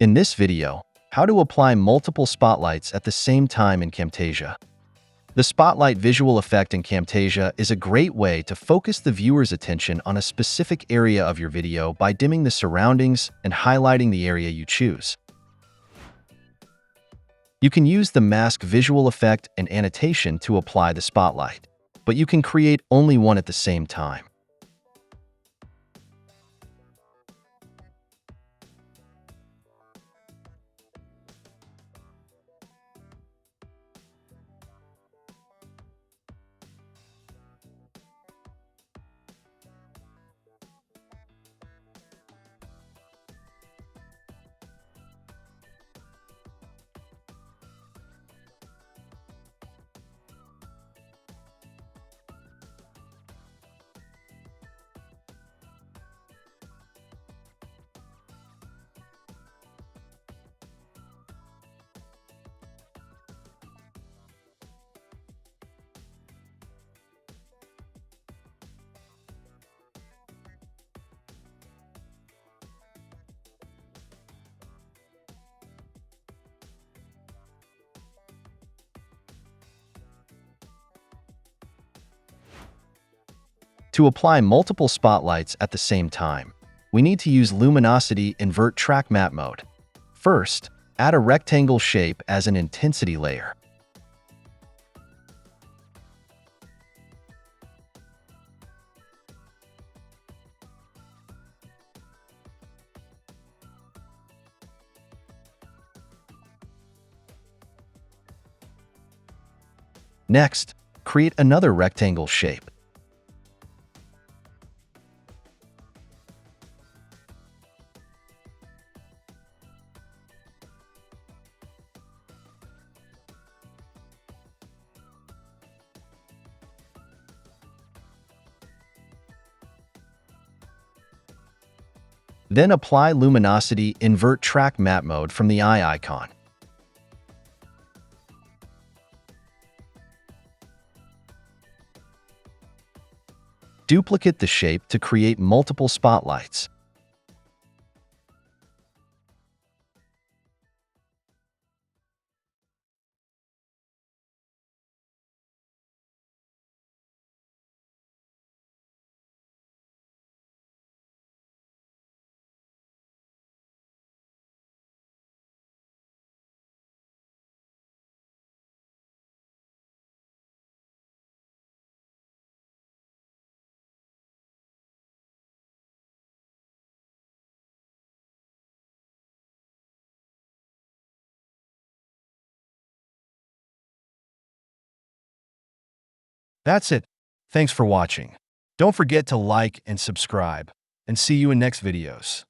In this video, how to apply multiple spotlights at the same time in Camtasia. The spotlight visual effect in Camtasia is a great way to focus the viewer's attention on a specific area of your video by dimming the surroundings and highlighting the area you choose. You can use the mask visual effect and annotation to apply the spotlight, but you can create only one at the same time. To apply multiple spotlights at the same time, we need to use Luminosity Invert Track Matte Mode. First, add a rectangle shape as an intensity layer. Next, create another rectangle shape. Then apply Luminosity Invert Track Matte Mode from the eye icon. Duplicate the shape to create multiple spotlights. That's it. Thanks for watching. Don't forget to like and subscribe, and see you in next videos.